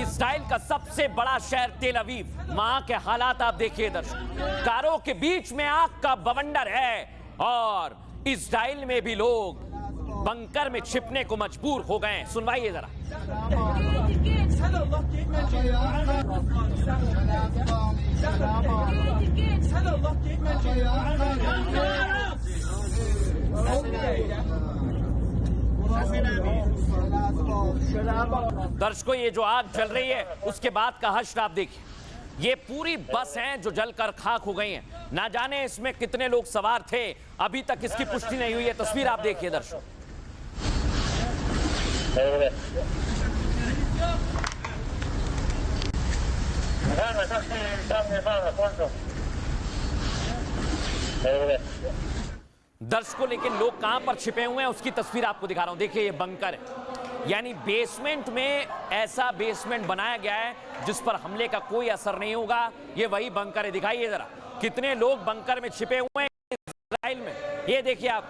Israel का सबसे बड़ा शहर तेल अवीव, वहां के हालात आप देखिए दर्शक। कारों के बीच में आग का बवंडर है और इजराइल में भी लोग बंकर में छिपने को मजबूर हो गए। सुनवाइए जरा। दर्शकों, ये जो आग जल रही है उसके बाद का हश्र आप देखिए। ये पूरी बस हैं जो जलकर खाक हो गई हैं। ना जाने इसमें कितने लोग सवार थे, अभी तक इसकी पुष्टि नहीं हुई है। तस्वीर आप देखिए दर्शकों। दर्शकों, लेकिन लोग कहां पर छिपे हुए हैं उसकी तस्वीर आपको दिखा रहा हूं। देखिए, ये बंकर है, यानी बेसमेंट में ऐसा बेसमेंट बनाया गया है जिस पर हमले का कोई असर नहीं होगा। ये वही बंकर है। दिखाइए जरा कितने लोग बंकर में छिपे हुए हैं इजराइल में। ये देखिए आप।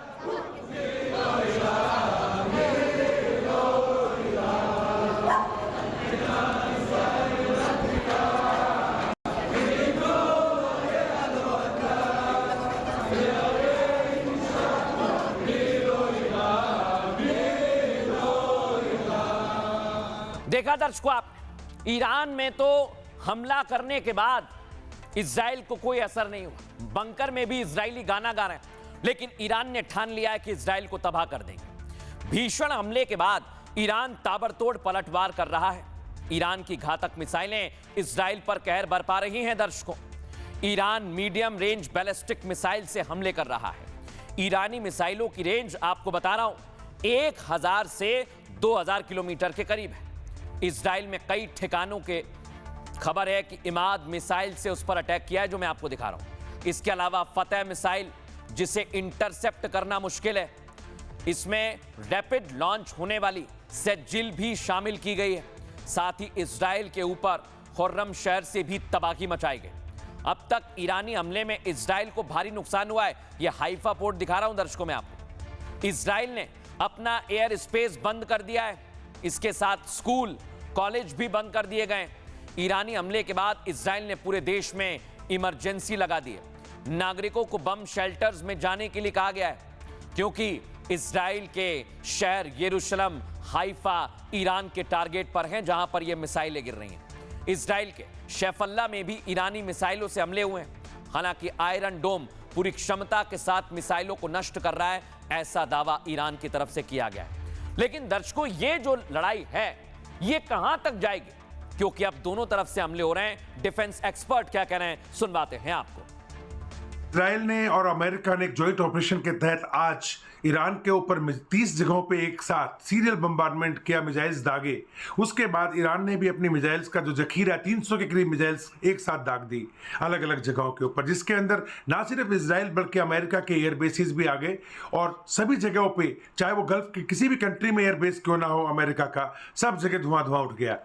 देखा दर्शकों आप, ईरान में तो हमला करने के बाद इजराइल को कोई असर नहीं हुआ। बंकर में भी इजरायली गाना गा रहे हैं, लेकिन ईरान ने ठान लिया है कि इजराइल को तबाह कर देंगे। भीषण हमले के बाद ईरान ताबड़तोड़ पलटवार कर रहा है। ईरान की घातक मिसाइलें इजराइल पर कहर बरपा रही हैं। दर्शकों, Iran medium range ballistic missile से हमले कर रहा है। ईरानी मिसाइलों की रेंज आपको बता रहा हूं 1000 से 2000 किलोमीटर के करीब है। इजराइल में कई ठिकानों के खबर है कि इमाद मिसाइल से उस पर अटैक किया है, जो मैं आपको दिखा रहा हूं। इसके अलावा फतेह मिसाइल, जिसे इंटरसेप्ट करना मुश्किल है, इसमें रैपिड लॉन्च होने वाली सेजिल भी शामिल की गई है। साथ ही इजराइल के ऊपर खुर्रम शहर से भी तबाही मचाई गई। अब तक ईरानी हमले में इजराइल को भारी नुकसान हुआ है। यह हाइफा पोर्ट दिखा रहा हूं दर्शकों में आपको। इजराइल ने अपना एयर स्पेस बंद कर दिया है। इसके साथ स्कूल, कॉलेज भी बंद कर दिए गए। ईरानी हमले के बाद इजराइल ने पूरे देश में इमरजेंसी लगा दी है। नागरिकों को बम शेल्टर्स में जाने के लिए कहा गया है, क्योंकि इजराइल के शहर यरूशलेम, हाइफा ईरान के टारगेट पर हैं, जहां पर ये मिसाइलें गिर रही हैं। इजराइल के शेफल्ला में भी ईरानी मिसाइलों से हमले हुए हैं। हालांकि आयरन डोम पूरी क्षमता के साथ मिसाइलों को नष्ट कर रहा है, ऐसा दावा ईरान की तरफ से किया गया है। लेकिन दर्शकों, ये जो लड़ाई है ये कहां तक जाएगी, क्योंकि अब दोनों तरफ से हमले हो रहे हैं। डिफेंस एक्सपर्ट क्या कह रहे हैं, सुनवाते हैं आपको। इजराइल ने और अमेरिका ने एक जॉइंट ऑपरेशन के तहत आज ईरान के ऊपर 30 जगहों पे एक साथ सीरियल बम्बार्डमेंट किया, मिसाइल्स दागे। उसके बाद ईरान ने भी अपनी मिसाइल्स का जो जखीरा 300 के करीब मिसाइल्स एक साथ दाग दी अलग अलग जगहों के ऊपर, जिसके अंदर ना सिर्फ इजराइल बल्कि अमेरिका के एयरबेसिस भी आ गए। और सभी जगहों पे, चाहे वो गल्फ की किसी भी कंट्री में एयरबेस क्यों ना हो अमेरिका का, सब जगह धुआं धुआं उठ गया।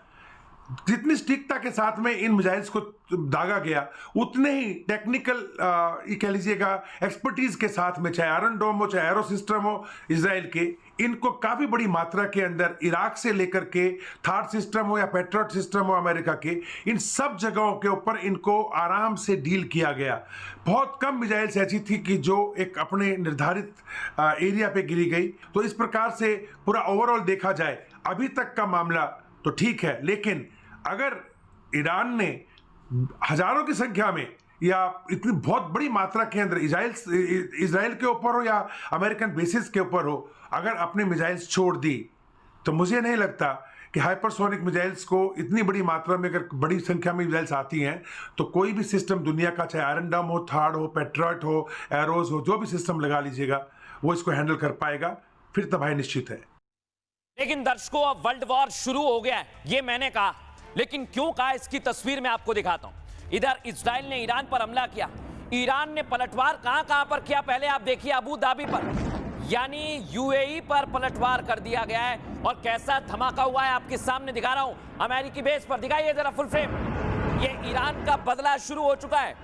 जितनी सटीकता के साथ में इन मिसाइल्स को दागा गया, उतने ही टेक्निकल कह लीजिएगा एक्सपर्टीज के साथ में, चाहे आयरन डोम हो, चाहे एरो सिस्टम हो इजराइल के, इनको काफी बड़ी मात्रा के अंदर इराक से लेकर के थार्ड सिस्टम हो या पेट्रियट सिस्टम हो अमेरिका के, इन सब जगहों के ऊपर इनको आराम से डील किया गया। बहुत कम मिसाइल्स ऐसी थी कि जो एक अपने निर्धारित एरिया पे गिरी गई। तो इस प्रकार से पूरा ओवरऑल देखा जाए, अभी तक का मामला तो ठीक है, लेकिन अगर ईरान ने हजारों की संख्या में या इतनी बहुत बड़ी मात्रा के अंदर इजराइल के ऊपर हो या अमेरिकन बेसिस के ऊपर हो, अगर अपने मिसाइल्स छोड़ दी, तो मुझे नहीं लगता कि हाइपरसोनिक मिसाइल्स को इतनी बड़ी मात्रा में अगर बड़ी संख्या में मिसाइल्स आती हैं, तो कोई भी सिस्टम दुनिया का, चाहे आयरन डोम हो, थार्ड हो, पेट्रियट हो, एरोज हो, जो भी सिस्टम लगा लीजिएगा, वो इसको हैंडल कर पाएगा। फिर तबाही निश्चित है। लेकिन दर्शकों, अब वर्ल्ड वॉर शुरू हो गया है, ये मैंने कहा, लेकिन क्यों कहा इसकी तस्वीर मैं आपको दिखाता हूं। इधर इजराइल ने ईरान पर हमला किया। ईरान ने पलटवार कहां पर किया, पहले आप देखिए अबू धाबी पर, यानी यूएई पर पलटवार कर दिया गया है। और कैसा धमाका हुआ है आपके सामने दिखा रहा हूं, अमेरिकी बेस पर। दिखाइए जरा फुल फ्रेम। ये ईरान का बदला शुरू हो चुका है।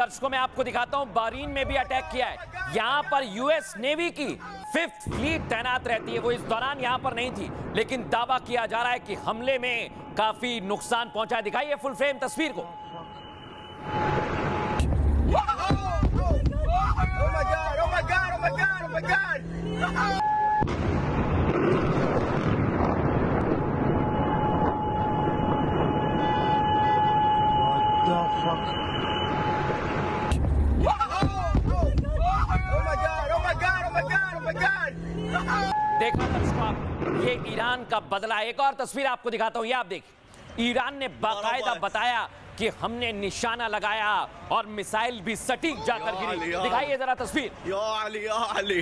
दर्शकों मैं आपको दिखाता हूं, बहरीन में भी अटैक किया है। यहां पर यूएस नेवी की 5th फ्लीट तैनात रहती है, वो इस दौरान यहां पर नहीं थी, लेकिन दावा किया जा रहा है कि हमले में काफी नुकसान पहुंचा है। दिखाइए फुल फ्रेम तस्वीर को। देखा दर्शकों आप, ये ईरान का बदला। एक और तस्वीर आपको दिखाता हूं, ये आप देखिए। ईरान ने बाकायदा बताया कि हमने निशाना लगाया और मिसाइल भी सटीक जाकर गिरी। दिखाइए जरा तस्वीर। या अली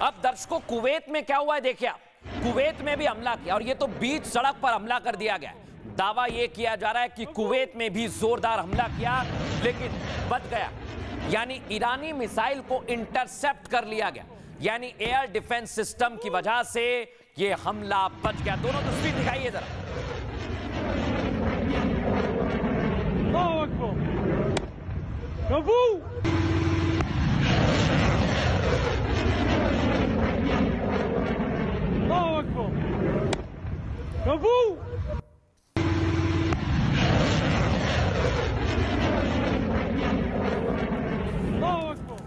अब दर्शकों कुवैत में क्या हुआ है देखिए आप। कुवैत में भी हमला किया और ये तो बीच सड़क पर हमला कर दिया गया। दावा ये किया जा रहा है कि कुवैत में भी जोरदार हमला किया लेकिन बच गया, यानी ईरानी मिसाइल को इंटरसेप्ट कर लिया गया, यानी एयर डिफेंस सिस्टम की वजह से ये हमला बच गया। दोनों तस्वीर दिखाइए जरा।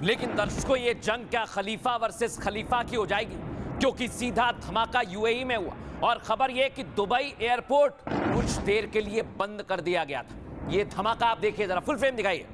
लेकिन दर्शकों ये जंग क्या खलीफा वर्सेस खलीफा की हो जाएगी, क्योंकि सीधा धमाका यूएई में हुआ और खबर यह कि दुबई एयरपोर्ट कुछ देर के लिए बंद कर दिया गया था। ये धमाका आप देखिए जरा, फुल फ्रेम दिखाइए।